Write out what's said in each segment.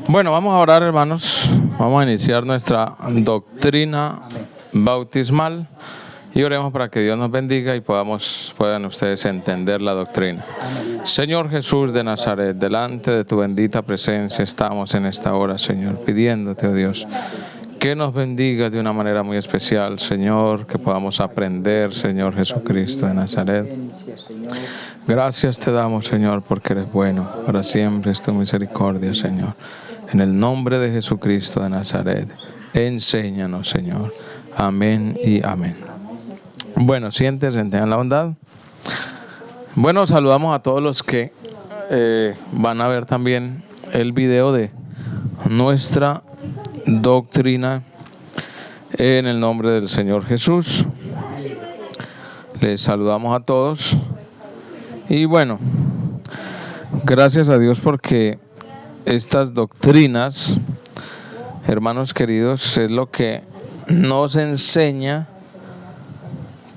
Bueno, vamos a orar, hermanos. Vamos a iniciar nuestra doctrina bautismal y oremos para que Dios nos bendiga y puedan ustedes entender la doctrina. Señor Jesús de Nazaret, delante de tu bendita presencia estamos en esta hora, Señor, pidiéndote, oh Dios, que nos bendiga de una manera muy especial, Señor, que podamos aprender, Señor Jesucristo de Nazaret. Gracias te damos, Señor, porque eres bueno. Para siempre es tu misericordia, Señor. En el nombre de Jesucristo de Nazaret, enséñanos, Señor. Amén y amén. Bueno, siéntense, tengan la bondad. Bueno, saludamos a todos los que van a ver también el video de nuestra doctrina en el nombre del Señor Jesús. Les saludamos a todos. Y bueno, gracias a Dios porque estas doctrinas, hermanos queridos, es lo que nos enseña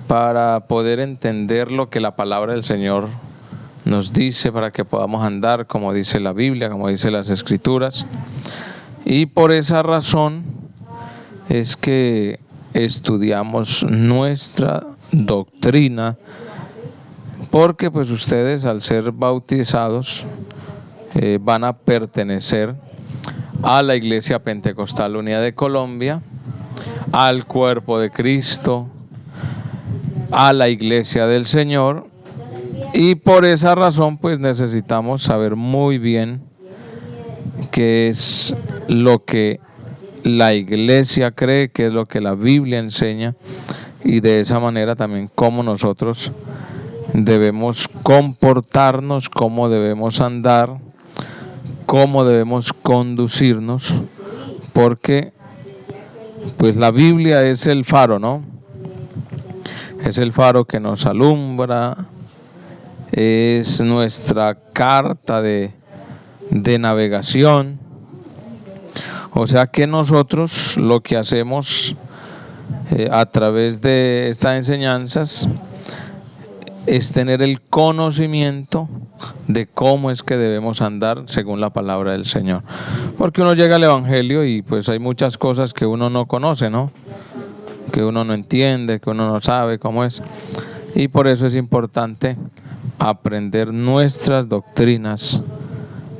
para poder entender lo que la palabra del Señor nos dice, para que podamos andar como dice la Biblia, como dice las Escrituras. Y por esa razón es que estudiamos nuestra doctrina, porque pues ustedes al ser bautizados van a pertenecer a la Iglesia Pentecostal Unida de Colombia, al cuerpo de Cristo, a la Iglesia del Señor, y por esa razón pues necesitamos saber muy bien qué es lo que la Iglesia cree, qué es lo que la Biblia enseña, y de esa manera también cómo nosotros debemos comportarnos, cómo debemos andar, cómo debemos conducirnos, porque pues la Biblia es el faro, ¿no? Es el faro que nos alumbra, es nuestra carta de navegación. O sea que nosotros lo que hacemos a través de estas enseñanzas es tener el conocimiento de cómo es que debemos andar según la palabra del Señor. Porque uno llega al Evangelio y pues hay muchas cosas que uno no conoce, ¿no? Que uno no entiende, que uno no sabe cómo es. Y por eso es importante aprender nuestras doctrinas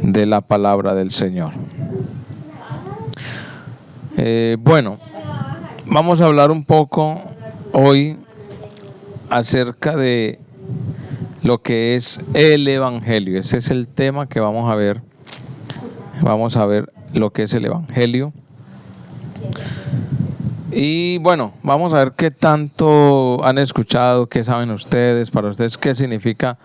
de la palabra del Señor. Bueno, vamos a hablar un poco hoy acerca de lo que es el Evangelio. Ese es el tema que vamos a ver. Vamos a ver lo que es el Evangelio. Y bueno, vamos a ver qué tanto han escuchado, qué saben ustedes, para ustedes qué significa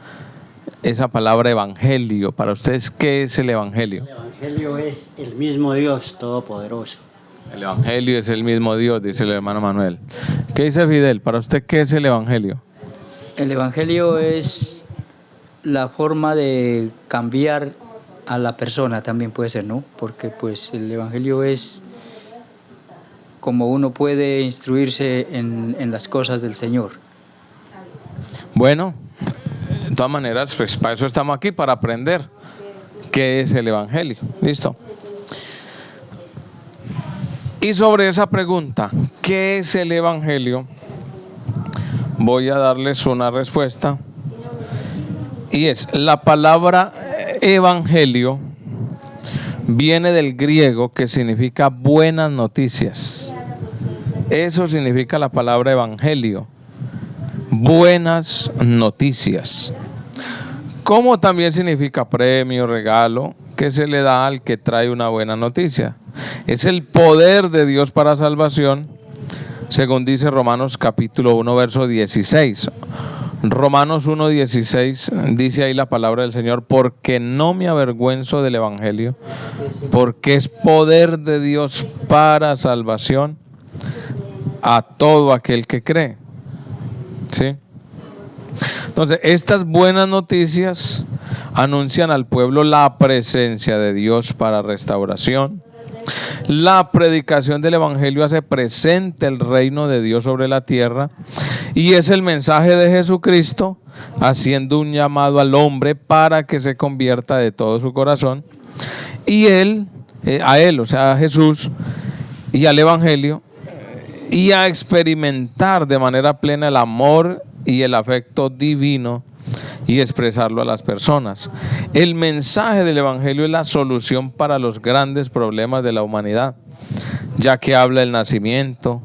esa palabra evangelio. Para ustedes, ¿qué es el Evangelio? El Evangelio es el mismo Dios Todopoderoso. El Evangelio es el mismo Dios, dice el hermano Manuel. ¿Qué dice Fidel? Para usted, ¿qué es el Evangelio? El Evangelio es la forma de cambiar a la persona, también puede ser, ¿no? Porque pues el Evangelio es como uno puede instruirse en las cosas del Señor. Bueno, de todas maneras, pues para eso estamos aquí, para aprender qué es el Evangelio. ¿Listo? Y sobre esa pregunta, ¿qué es el Evangelio? Voy a darles una respuesta. Y es, la palabra evangelio viene del griego que significa buenas noticias. Eso significa la palabra evangelio, buenas noticias. Como también significa premio, regalo, que se le da al que trae una buena noticia. Es el poder de Dios para salvación, según dice Romanos capítulo 1, verso 16. Romanos 1, 16 dice ahí la palabra del Señor: porque no me avergüenzo del Evangelio, porque es poder de Dios para salvación a todo aquel que cree. ¿Sí? Entonces, estas buenas noticias anuncian al pueblo la presencia de Dios para restauración. La predicación del Evangelio hace presente el reino de Dios sobre la tierra y es el mensaje de Jesucristo haciendo un llamado al hombre para que se convierta de todo su corazón y a él, o sea, a Jesús y al Evangelio, y a experimentar de manera plena el amor y el afecto divino y expresarlo a las personas. El mensaje del Evangelio es la solución para los grandes problemas de la humanidad, ya que habla del nacimiento,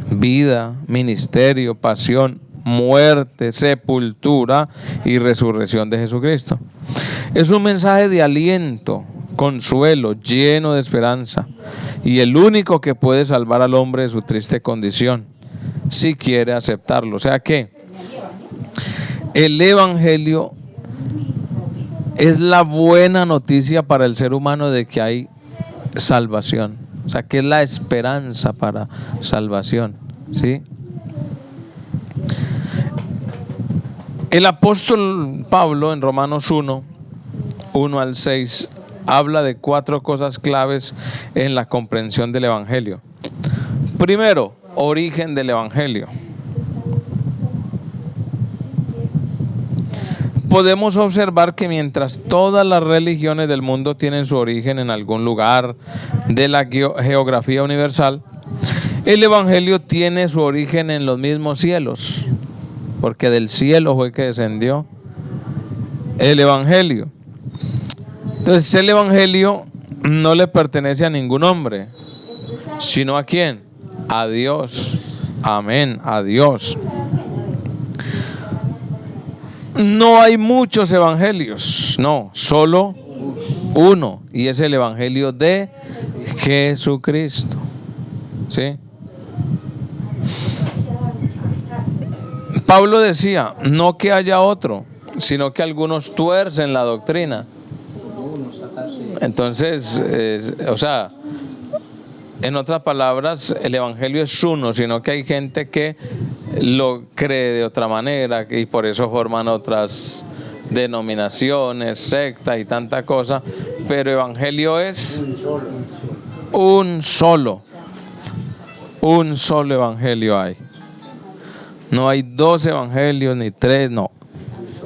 vida, ministerio, pasión, muerte, sepultura y resurrección de Jesucristo. Es un mensaje de aliento, consuelo, lleno de esperanza, y el único que puede salvar al hombre de su triste condición, si quiere aceptarlo. O sea que el Evangelio es la buena noticia para el ser humano de que hay salvación. O sea, que es la esperanza para salvación, ¿sí? El apóstol Pablo en Romanos 1 al 6, habla de 4 cosas claves en la comprensión del Evangelio. Primero, origen del Evangelio. Podemos observar que mientras todas las religiones del mundo tienen su origen en algún lugar de la geografía universal, el Evangelio tiene su origen en los mismos cielos, porque del cielo fue que descendió el Evangelio. Entonces el Evangelio no le pertenece a ningún hombre, sino ¿a quién? A Dios. Amén, a Dios. No hay muchos evangelios, no, solo uno, y es el Evangelio de Jesucristo. ¿Sí? Pablo decía, no que haya otro, sino que algunos tuercen la doctrina. Entonces, o sea, en otras palabras, el Evangelio es uno, sino que hay gente que lo cree de otra manera y por eso forman otras denominaciones, sectas y tanta cosa, pero Evangelio es un solo Evangelio hay. No hay 2 evangelios ni 3, no,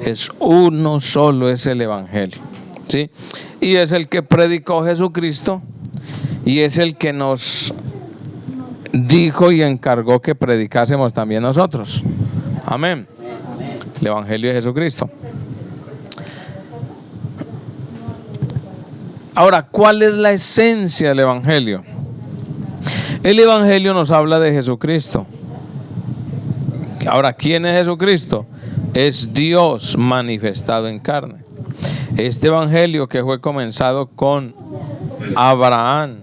es uno solo, es el Evangelio, ¿sí? Y es el que predicó Jesucristo y es el que nos dijo y encargó que predicásemos también nosotros. Amén. El Evangelio de Jesucristo. Ahora, ¿cuál es la esencia del Evangelio? El Evangelio nos habla de Jesucristo. Ahora, ¿quién es Jesucristo? Es Dios manifestado en carne. Este Evangelio que fue comenzado con Abraham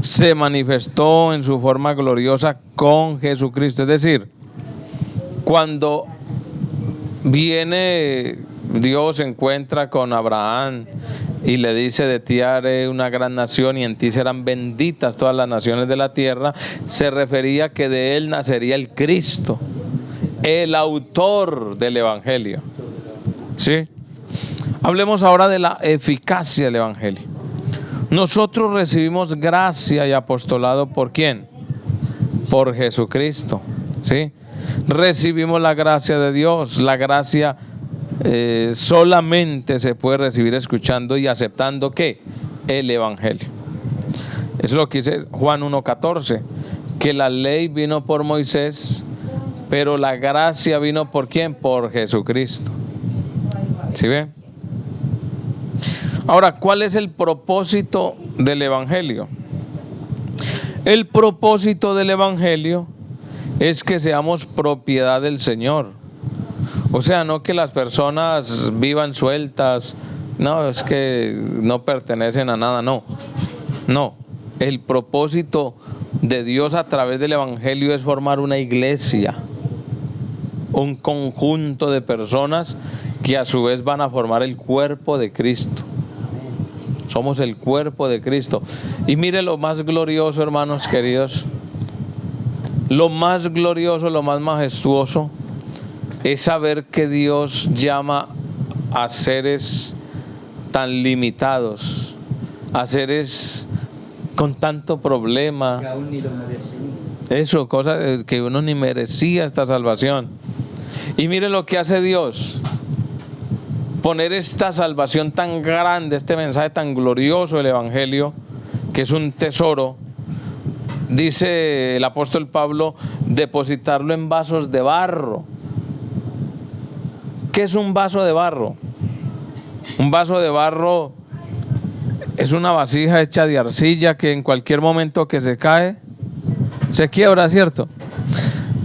se manifestó en su forma gloriosa con Jesucristo. Es decir, cuando viene Dios, se encuentra con Abraham y le dice, de ti haré una gran nación y en ti serán benditas todas las naciones de la tierra, se refería que de él nacería el Cristo, el autor del Evangelio. ¿Sí? Hablemos ahora de la eficacia del Evangelio. Nosotros recibimos gracia y apostolado ¿por quién? Por Jesucristo, ¿sí? Recibimos la gracia de Dios. La gracia solamente se puede recibir escuchando y aceptando ¿qué? El Evangelio. Eso es lo que dice Juan 1:14, que la ley vino por Moisés, pero la gracia vino ¿por quién? Por Jesucristo. ¿Sí ven? Ahora, ¿cuál es el propósito del Evangelio? El propósito del Evangelio es que seamos propiedad del Señor. O sea, no que las personas vivan sueltas, no, es que no pertenecen a nada, no. No, el propósito de Dios a través del Evangelio es formar una iglesia, un conjunto de personas que a su vez van a formar el cuerpo de Cristo. Somos el cuerpo de Cristo. Y mire lo más glorioso, hermanos queridos, lo más glorioso, lo más majestuoso es saber que Dios llama a seres tan limitados, a seres con tanto problema, eso, cosas que uno ni merecía esta salvación. Y mire lo que hace Dios. poner esta salvación tan grande, este mensaje tan glorioso del Evangelio, que es un tesoro, dice el apóstol Pablo, depositarlo en vasos de barro. ¿Qué es un vaso de barro? Un vaso de barro es una vasija hecha de arcilla que en cualquier momento que se cae, se quiebra, ¿cierto?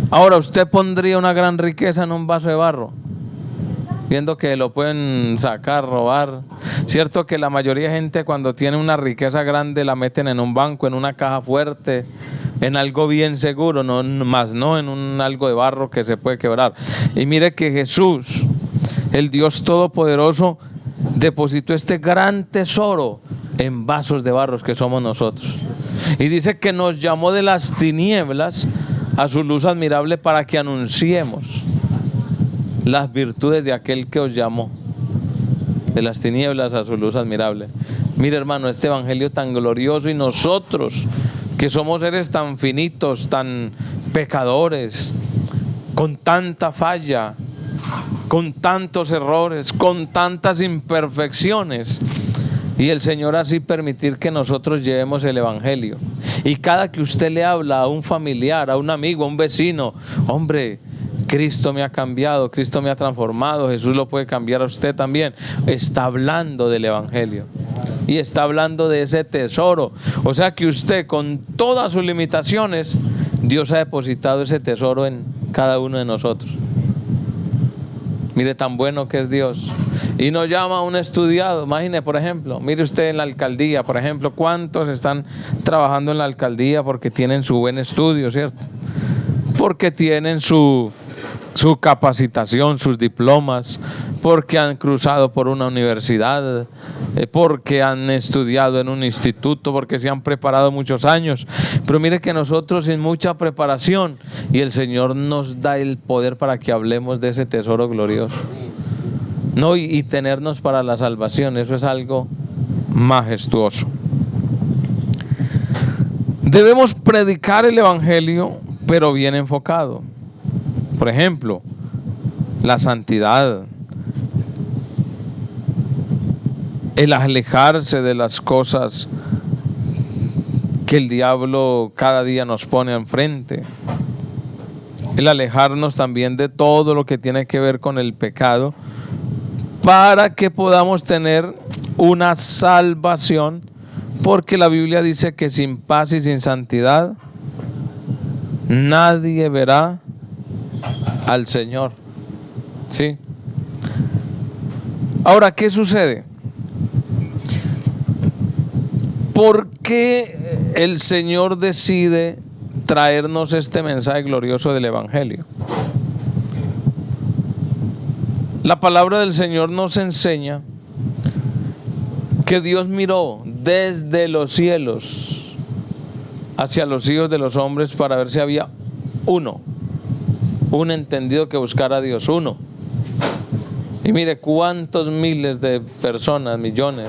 Ahora, ¿usted pondría una gran riqueza en un vaso de barro? Viendo que lo pueden sacar, robar. Cierto que la mayoría de gente cuando tiene una riqueza grande la meten en un banco, en una caja fuerte, en algo bien seguro, no en un algo de barro que se puede quebrar. Y mire que Jesús, el Dios Todopoderoso, depositó este gran tesoro en vasos de barro que somos nosotros. Y dice que nos llamó de las tinieblas a su luz admirable para que anunciemos las virtudes de aquel que os llamó de las tinieblas a su luz admirable. Mire, hermano, este evangelio tan glorioso, y nosotros que somos seres tan finitos, tan pecadores, con tanta falla, con tantos errores, con tantas imperfecciones, y el Señor así permitir que nosotros llevemos el evangelio. Y cada que usted le habla a un familiar, a un amigo, a un vecino, hombre, Cristo me ha cambiado, Cristo me ha transformado, Jesús lo puede cambiar a usted también. Está hablando del evangelio y está hablando de ese tesoro. O sea que usted, con todas sus limitaciones, Dios ha depositado ese tesoro en cada uno de nosotros. Mire tan bueno que es Dios. Y nos llama a un estudiado. Imagine, por ejemplo, mire usted en la alcaldía, por ejemplo, ¿cuántos están trabajando en la alcaldía porque tienen su buen estudio, ¿cierto? Porque tienen su capacitación, sus diplomas, porque han cruzado por una universidad, porque han estudiado en un instituto, porque se han preparado muchos años. Pero mire que nosotros sin mucha preparación, y el Señor nos da el poder para que hablemos de ese tesoro glorioso. No, y tenernos para la salvación, eso es algo majestuoso. Debemos predicar el evangelio, pero bien enfocado. Por ejemplo, la santidad, el alejarse de las cosas que el diablo cada día nos pone enfrente, el alejarnos también de todo lo que tiene que ver con el pecado, para que podamos tener una salvación, porque la Biblia dice que sin paz y sin santidad nadie verá al Señor. ¿Sí? Ahora, ¿qué sucede? ¿Por qué el Señor decide traernos este mensaje glorioso del evangelio? La palabra del Señor nos enseña que Dios miró desde los cielos hacia los hijos de los hombres para ver si había un entendido que buscara a Dios, uno. Y mire cuántos miles de personas, millones,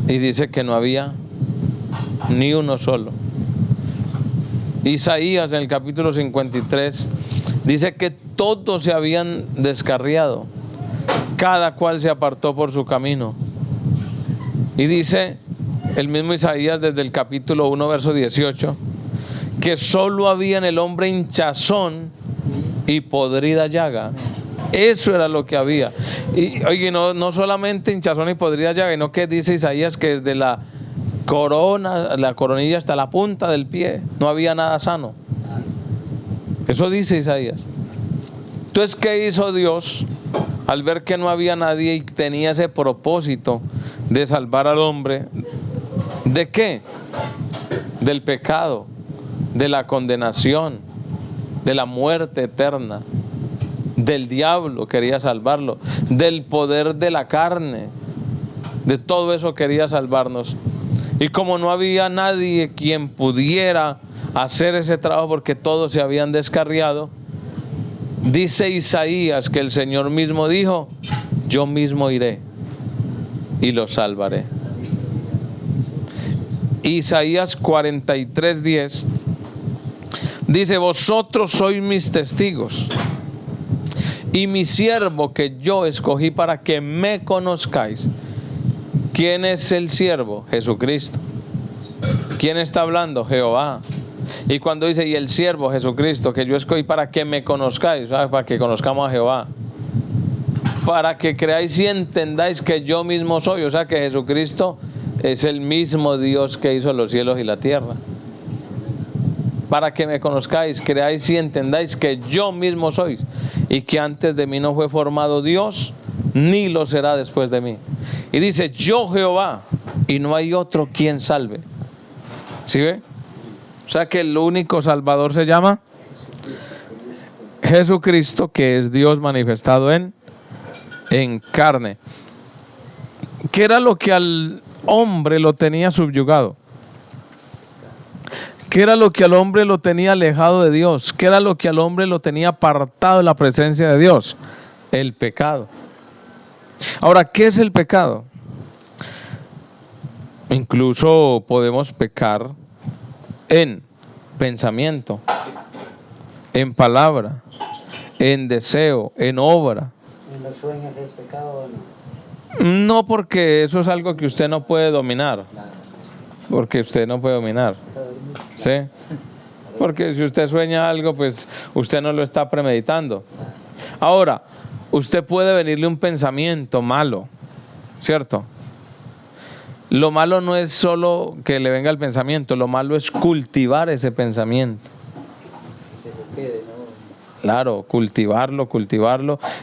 y dice que no había ni uno solo. Isaías en el capítulo 53 dice que todos se habían descarriado, cada cual se apartó por su camino. Y dice el mismo Isaías desde el capítulo 1 verso 18 que solo había en el hombre hinchazón y podrida llaga. Eso era lo que había. Y oye, no solamente hinchazón y podrida llaga, sino que dice Isaías que desde la coronilla hasta la punta del pie no había nada sano. Eso dice Isaías. Entonces, ¿qué hizo Dios al ver que no había nadie y tenía ese propósito de salvar al hombre? ¿De qué? Del pecado, de la condenación, de la muerte eterna, del diablo quería salvarlo, del poder de la carne, de todo eso quería salvarnos. Y como no había nadie quien pudiera hacer ese trabajo porque todos se habían descarriado, dice Isaías que el Señor mismo dijo: yo mismo iré y los salvaré. Isaías 43:10 dice: vosotros sois mis testigos y mi siervo que yo escogí para que me conozcáis. ¿Quién es el siervo? Jesucristo. ¿Quién está hablando? Jehová. Y cuando dice, y el siervo Jesucristo, que yo escogí para que me conozcáis, ¿sabes? Para que conozcamos a Jehová. Para que creáis y entendáis que yo mismo soy. O sea que Jesucristo es el mismo Dios que hizo los cielos y la tierra. Para que me conozcáis, creáis y entendáis que yo mismo sois. Y que antes de mí no fue formado Dios, ni lo será después de mí. Y dice, yo Jehová, y no hay otro quien salve. ¿Sí ve? O sea que el único Salvador se llama Jesucristo, que es Dios manifestado en carne. ¿Qué era lo que al hombre lo tenía subyugado? ¿Qué era lo que al hombre lo tenía alejado de Dios? ¿Qué era lo que al hombre lo tenía apartado de la presencia de Dios? El pecado. Ahora, ¿qué es el pecado? Incluso podemos pecar en pensamiento, en palabra, en deseo, en obra. ¿En los sueños es pecado o no? No, porque eso es algo que usted no puede dominar. Porque usted no puede dominar. ¿Sí? Porque si usted sueña algo, pues usted no lo está premeditando. Ahora, usted puede venirle un pensamiento malo, ¿cierto? Lo malo no es solo que le venga el pensamiento, lo malo es cultivar ese pensamiento. Claro, cultivarlo.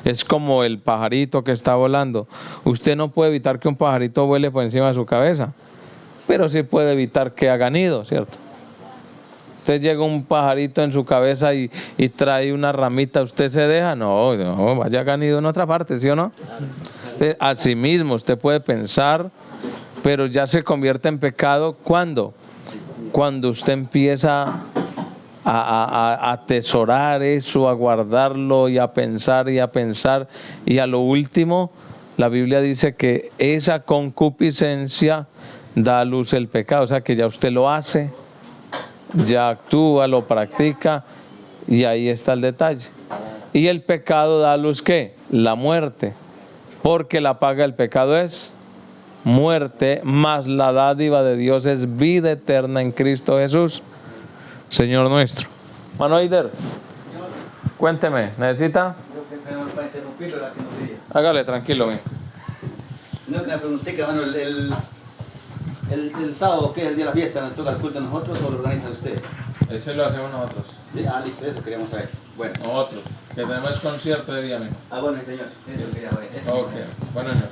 Es como el pajarito que está volando. Usted no puede evitar que un pajarito vuele por encima de su cabeza, pero sí puede evitar que haga nido, ¿cierto? Usted llega un pajarito en su cabeza y trae una ramita, ¿usted se deja? No, vaya haga nido en otra parte, ¿sí o no? Así mismo, usted puede pensar, pero ya se convierte en pecado, ¿cuándo? Cuando usted empieza a atesorar eso, a guardarlo y a pensar y a lo último la Biblia dice que esa concupiscencia da a luz el pecado, o sea que ya usted lo hace, ya actúa, lo practica y ahí está el detalle. Y el pecado da a luz ¿qué? La muerte, porque la paga del pecado es muerte, mas la dádiva de Dios es vida eterna en Cristo Jesús, Señor nuestro. Manoider, cuénteme, ¿necesita? Hágale, tranquilo, mío. No, que me pregunté que bueno, el sábado, que es el día de la fiesta, ¿nos toca el culto a nosotros o lo organizan ustedes? Ese lo hacemos nosotros. Sí, listo, eso queríamos saber. Bueno. Nosotros, que tenemos concierto de día, mío. Bueno, señor, eso quería saber. Ok, bueno, señor.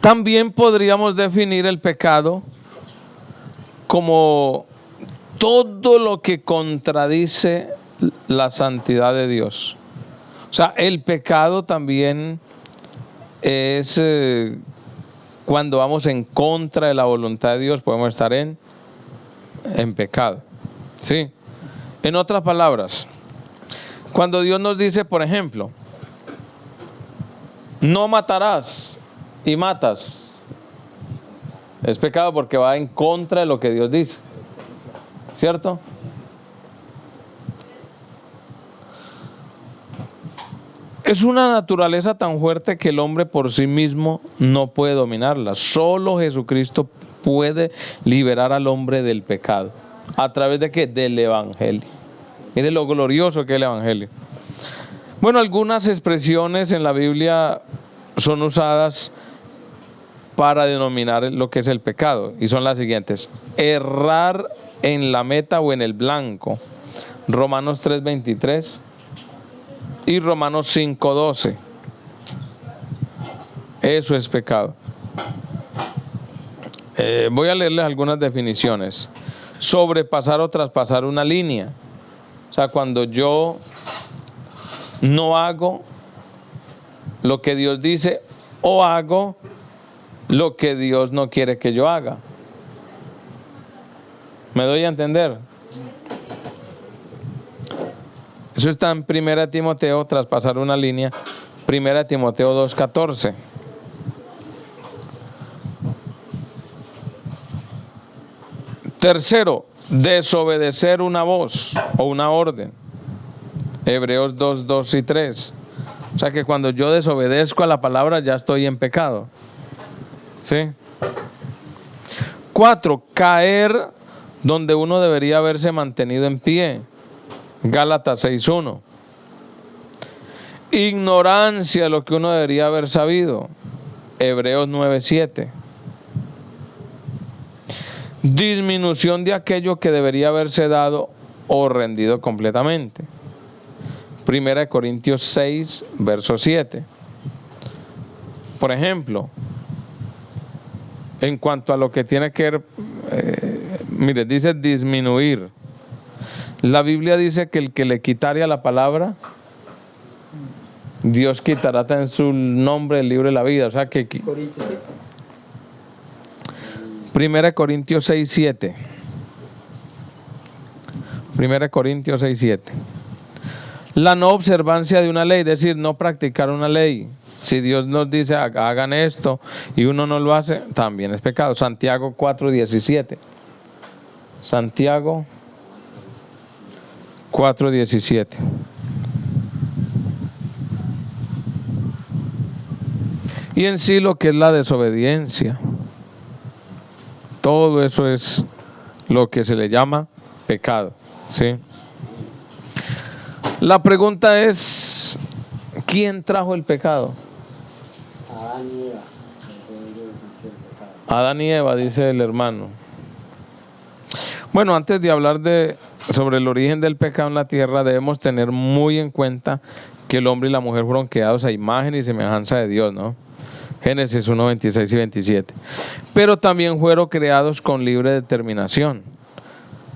También podríamos definir el pecado como todo lo que contradice la santidad de Dios. O sea, el pecado también es cuando vamos en contra de la voluntad de Dios, podemos estar en pecado. ¿Sí? En otras palabras, cuando Dios nos dice, por ejemplo, no matarás y matas, es pecado porque va en contra de lo que Dios dice, ¿cierto? Es una naturaleza tan fuerte que el hombre por sí mismo no puede dominarla. Solo Jesucristo puede liberar al hombre del pecado. ¿A través de qué? Del Evangelio. Mire lo glorioso que es el Evangelio. Bueno, algunas expresiones en la Biblia son usadas para denominar lo que es el pecado, y son las siguientes: errar en la meta o en el blanco, Romanos 3:23 y Romanos 5:12. Eso es pecado. Voy a leerles algunas definiciones. Sobrepasar o traspasar una línea, o sea, cuando yo no hago lo que Dios dice o hago lo que Dios no quiere que yo haga. ¿Me doy a entender? Eso está en 1 Timoteo, traspasar una línea, 1 Timoteo 2:14. Tercero, desobedecer una voz o una orden. Hebreos 2, 2 y 3. O sea que cuando yo desobedezco a la palabra ya estoy en pecado. ¿Sí? 4. Caer donde uno debería haberse mantenido en pie. Gálatas 6:1. Ignorancia de lo que uno debería haber sabido. Hebreos 9:7. Disminución de aquello que debería haberse dado o rendido completamente. 1 Corintios 6, verso 7. Por ejemplo, en cuanto a lo que tiene que ver, mire, dice disminuir. La Biblia dice que el que le quitare a la palabra, Dios quitará en su nombre el libro de la vida. O sea que 1 Corintios 6, 7. 1 Corintios 6, 7. La no observancia de una ley, es decir, no practicar una ley. Si Dios nos dice hagan esto y uno no lo hace, también es pecado. Santiago 4, 17. Santiago 4, 17. Y en sí lo que es la desobediencia. Todo eso es lo que se le llama pecado, ¿sí? La pregunta es, ¿quién trajo el pecado? Adán y Eva. Ellos hicieron pecado. Adán y Eva, dice el hermano. Bueno, antes de hablar sobre el origen del pecado en la tierra, debemos tener muy en cuenta que el hombre y la mujer fueron creados a imagen y semejanza de Dios, ¿no? Génesis 1, 26 y 27. Pero también fueron creados con libre determinación,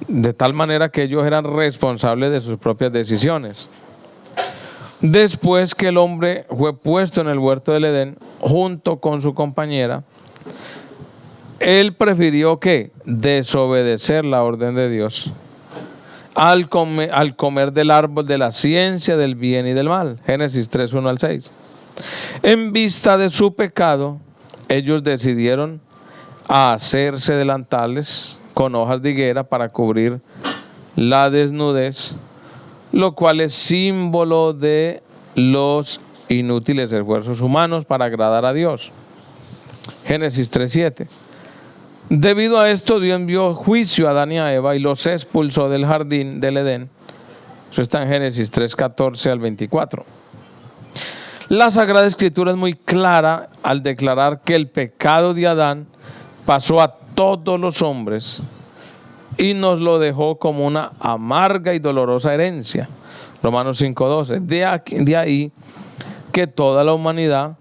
de tal manera que ellos eran responsables de sus propias decisiones. Después que el hombre fue puesto en el huerto del Edén junto con su compañera, él prefirió ¿qué? Desobedecer la orden de Dios al comer del árbol de la ciencia del bien y del mal. Génesis 3, 1 al 6. En vista de su pecado, ellos decidieron hacerse delantales con hojas de higuera para cubrir la desnudez, lo cual es símbolo de los inútiles esfuerzos humanos para agradar a Dios. Génesis 3:7. Debido a esto, Dios envió juicio a Adán y a Eva y los expulsó del jardín del Edén. Eso está en Génesis 3:14 al 24. La Sagrada Escritura es muy clara al declarar que el pecado de Adán pasó a todos los hombres y nos lo dejó como una amarga y dolorosa herencia. Romanos 5:12. De ahí que toda la humanidad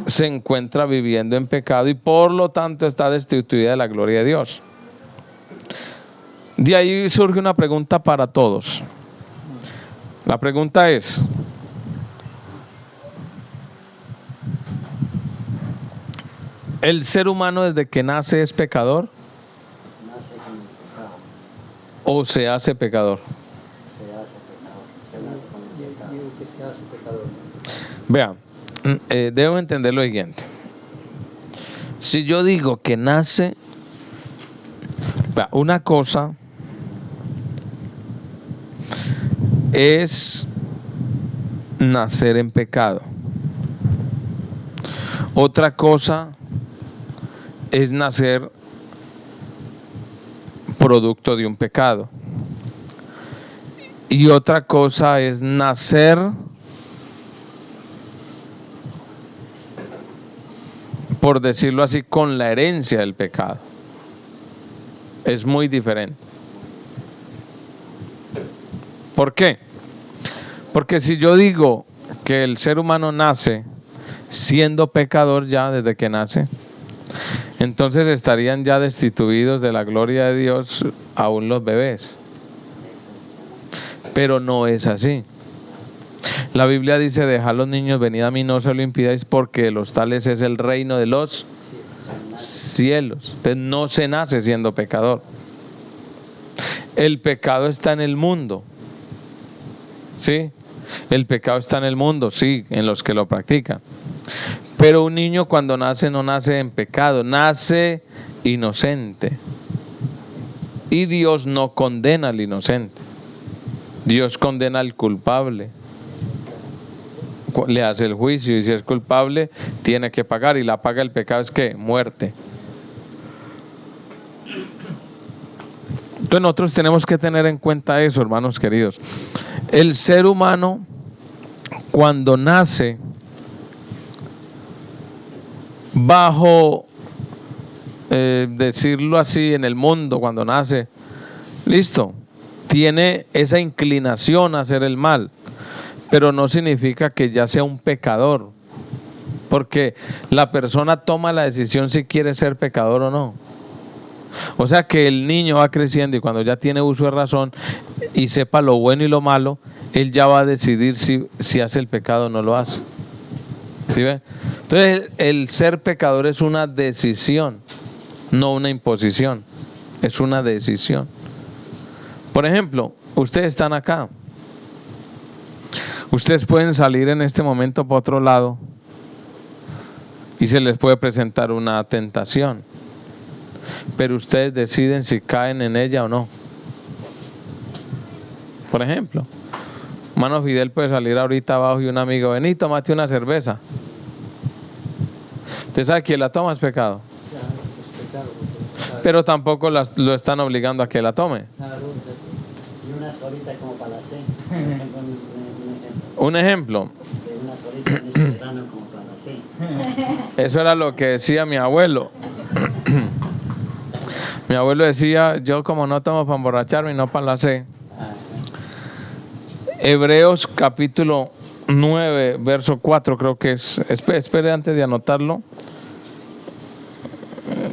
se encuentra viviendo en pecado y por lo tanto está destituida de la gloria de Dios. De ahí surge una pregunta para todos. La pregunta es: ¿el ser humano desde que nace es pecador? Nace con el pecado. ¿O se hace pecador? Se hace pecado. Él nace con el pecado. Digo que se hace pecador. Vean, debo entender lo siguiente. Si yo digo que nace, una cosa es nacer en pecado. Otra cosa es nacer producto de un pecado. Y otra cosa es nacer por decirlo así, con la herencia del pecado. Es muy diferente. ¿Por qué? Porque si yo digo que el ser humano nace siendo pecador ya desde que nace, entonces estarían ya destituidos de la gloria de Dios aún los bebés. Pero no es así. La Biblia dice: dejad los niños, venid a mí, no se lo impidáis, porque de los tales es el reino de los cielos. Entonces no se nace siendo pecador. El pecado está en el mundo. ¿Sí? El pecado está en el mundo, sí, en los que lo practican. Pero un niño cuando nace no nace en pecado, nace inocente. Y Dios no condena al inocente. Dios condena al culpable, le hace el juicio y si es culpable tiene que pagar, y la paga del pecado es ¿qué? Muerte. Entonces nosotros tenemos que tener en cuenta eso, hermanos queridos. El ser humano cuando nace bajo, decirlo así, en el mundo, cuando nace, listo, tiene esa inclinación a hacer el mal, pero no significa que ya sea un pecador, porque la persona toma la decisión si quiere ser pecador o no. O sea que el niño va creciendo y cuando ya tiene uso de razón y sepa lo bueno y lo malo, él ya va a decidir si hace el pecado o no lo hace. ¿Sí ven? Entonces el ser pecador es una decisión, no una imposición, es una decisión. Por ejemplo, ustedes están acá, ustedes pueden salir en este momento para otro lado y se les puede presentar una tentación, pero ustedes deciden si caen en ella o no. Por ejemplo, hermano Fidel puede salir ahorita abajo y un amigo, vení, tómate una cerveza. ¿Usted sabe que la toma es pecado? Pero tampoco lo están obligando a que la tome. Y una solita como para la cena. Un ejemplo. Una solita en este verano como para la cena. Eso era lo que decía mi abuelo. Mi abuelo decía, yo como no tomo para emborracharme y no para la sed. Hebreos capítulo 9, verso 4 creo que es. Espere antes de anotarlo.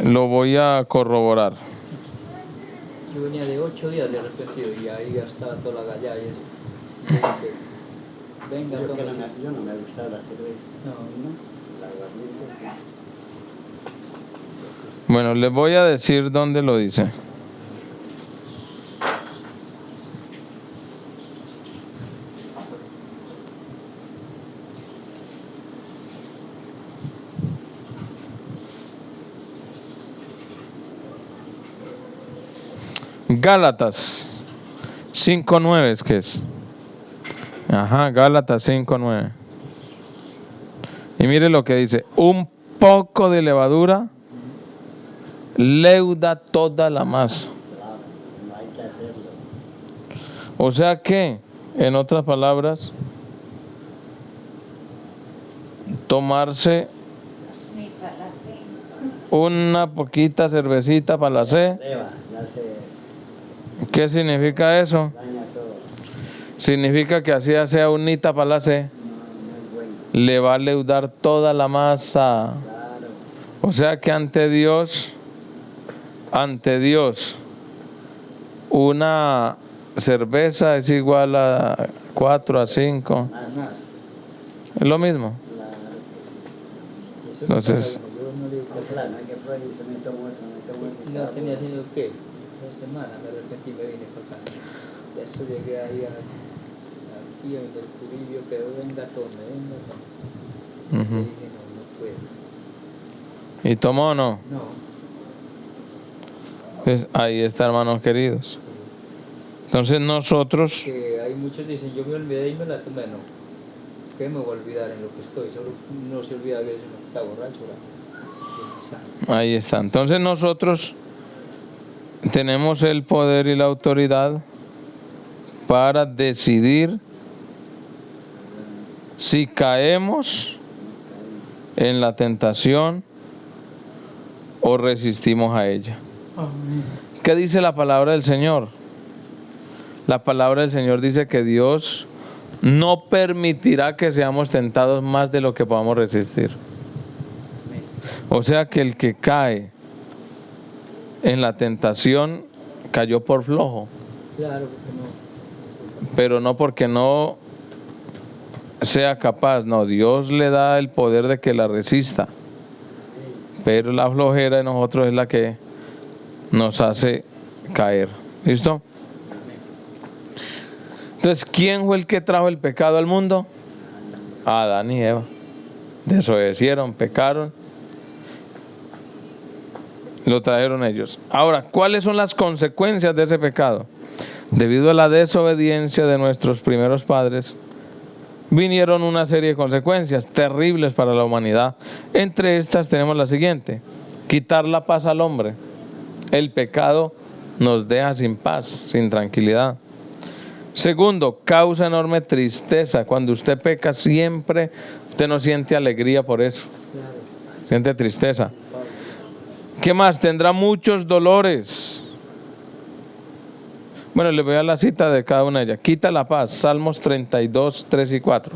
Lo voy a corroborar. Yo venía de 8 días de arrepentido y ahí ya estaba toda la gallada. Venga, Yo no me gustaba la cerveza. No. La aguardiente. Bueno, les voy a decir dónde lo dice. Gálatas 5:9 es que es. Ajá, Gálatas 5:9. Y mire lo que dice: un poco de levadura leuda toda la masa. Claro, no hay que hacerlo. O sea que, en otras palabras, tomarse una poquita cervecita para la sed. Leva, ya se ¿Qué significa eso? daña todo. Significa que así sea unita para la sed, No es bueno. le va a leudar toda la masa. Claro. O sea que ante Dios, una cerveza es igual a 4 a 5. Más. Es lo mismo. Claro que sí. Entonces, Yo no digo que Claro, no hay que probar y se me tomo otro. no tenía haciendo qué. 2 semanas me arrepentí y me vine para acá. Y eso llegué ahí aquí en el curillo, que venga, tome. Y ujú. dije, no puedo. ¿Y tomó o no? No. Pues ahí está, hermanos queridos. Entonces nosotros, Que hay muchos dicen, yo me olvidé y me la tomé, no. ¿Qué me voy a olvidar en lo que estoy? Solo no se olvida a veces uno que está borracho, ¿verdad? ahí está. Entonces nosotros tenemos el poder y la autoridad para decidir si caemos en la tentación o resistimos a ella. ¿Qué dice la palabra del Señor? La palabra del Señor dice que Dios no permitirá que seamos tentados más de lo que podamos resistir. O sea que el que cae en la tentación cayó por flojo, Claro, porque no. pero no porque no sea capaz, no, Dios le da el poder de que la resista, pero la flojera de nosotros es la que nos hace caer. ¿Listo? Entonces, ¿quién fue el que trajo el pecado al mundo? Adán y Eva. Desobedecieron, pecaron, lo trajeron ellos. Ahora, ¿cuáles son las consecuencias de ese pecado? Debido a la desobediencia de nuestros primeros padres, vinieron una serie de consecuencias terribles para la humanidad. Entre estas tenemos la siguiente: quitar la paz al hombre. El pecado nos deja sin paz, sin tranquilidad. Segundo, causa enorme tristeza. Cuando usted peca siempre, usted no siente alegría por eso. Siente tristeza. ¿Qué más? Tendrá muchos dolores. Bueno, le voy a la cita de cada una de ellas. Quita la paz, Salmos 32, 3 y 4.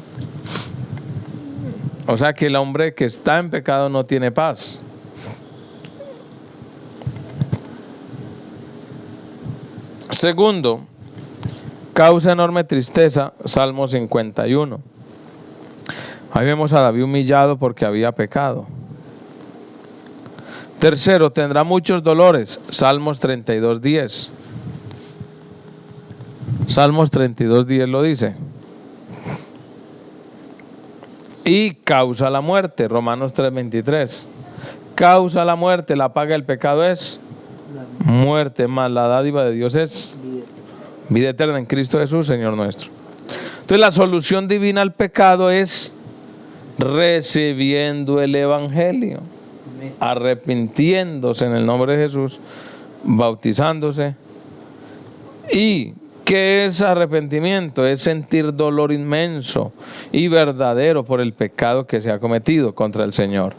O sea que el hombre que está en pecado no tiene paz. Segundo, causa enorme tristeza, Salmo 51. Ahí vemos a David humillado porque había pecado. Tercero, tendrá muchos dolores, Salmos 32, 10. Salmos 32, 10 lo dice. Y causa la muerte, Romanos 3, 23. Causa la muerte, la paga del pecado es muerte, más la dádiva de Dios es vida eterna en Cristo Jesús, Señor nuestro. Entonces la solución divina al pecado es recibiendo el Evangelio, arrepintiéndose en el nombre de Jesús, bautizándose. ¿Y qué es arrepentimiento? Es sentir dolor inmenso y verdadero por el pecado que se ha cometido contra el Señor.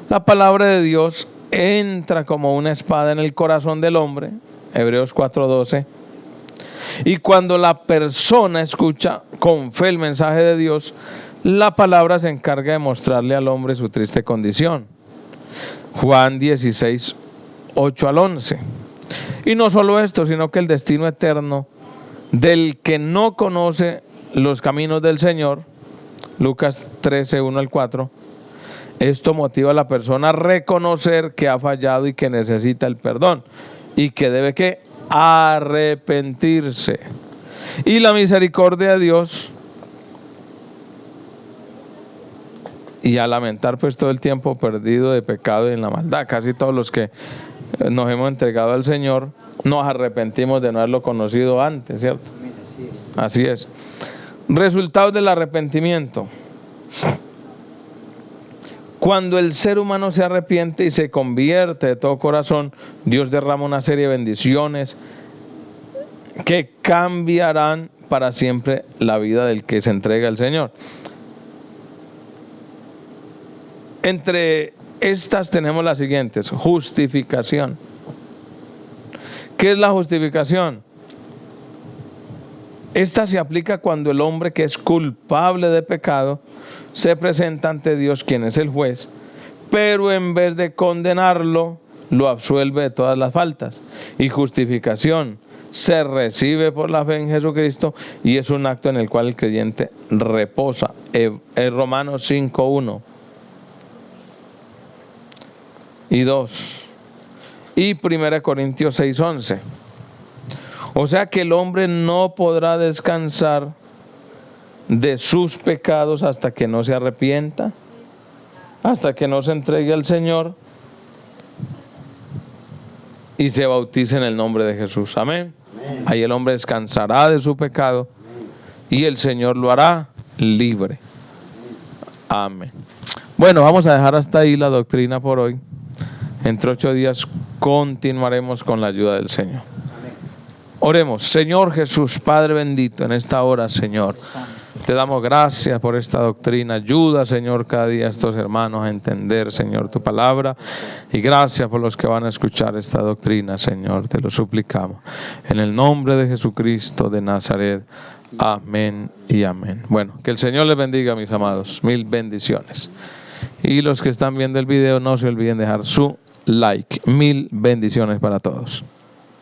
La palabra de Dios entra como una espada en el corazón del hombre, Hebreos 4:12, y cuando la persona escucha con fe el mensaje de Dios, la palabra se encarga de mostrarle al hombre su triste condición. Juan 16, 8 al 11. Y no solo esto, sino que el destino eterno del que no conoce los caminos del Señor, Lucas 13, 1 al 4. Esto motiva a la persona a reconocer que ha fallado y que necesita el perdón y que debe que arrepentirse. Y la misericordia de Dios, y a lamentar pues todo el tiempo perdido de pecado y en la maldad. Casi todos los que nos hemos entregado al Señor nos arrepentimos de no haberlo conocido antes, ¿cierto? Así es. Resultados del arrepentimiento. Cuando el ser humano se arrepiente y se convierte de todo corazón, Dios derrama una serie de bendiciones que cambiarán para siempre la vida del que se entrega al Señor. Entre estas tenemos las siguientes: justificación. ¿Qué es la justificación? Esta se aplica cuando el hombre que es culpable de pecado se presenta ante Dios, quien es el juez, pero en vez de condenarlo, lo absuelve de todas las faltas. Y justificación se recibe por la fe en Jesucristo y es un acto en el cual el creyente reposa. Romanos 5:1 y 2 y 1 Corintios 6:11. O sea que el hombre no podrá descansar de sus pecados hasta que no se arrepienta, hasta que no se entregue al Señor y se bautice en el nombre de Jesús. Amén. Amén. Ahí el hombre descansará de su pecado y el Señor lo hará libre. Amén. Bueno, vamos a dejar hasta ahí la doctrina por hoy. Entre 8 días continuaremos con la ayuda del Señor. Oremos. Señor Jesús, Padre bendito, en esta hora, Señor, te damos gracias por esta doctrina. Ayuda, Señor, cada día a estos hermanos a entender, Señor, tu palabra. Y gracias por los que van a escuchar esta doctrina, Señor, te lo suplicamos. En el nombre de Jesucristo de Nazaret. Amén y amén. Bueno, que el Señor les bendiga, mis amados. Mil bendiciones. Y los que están viendo el video, no se olviden dejar su like. Mil bendiciones para todos.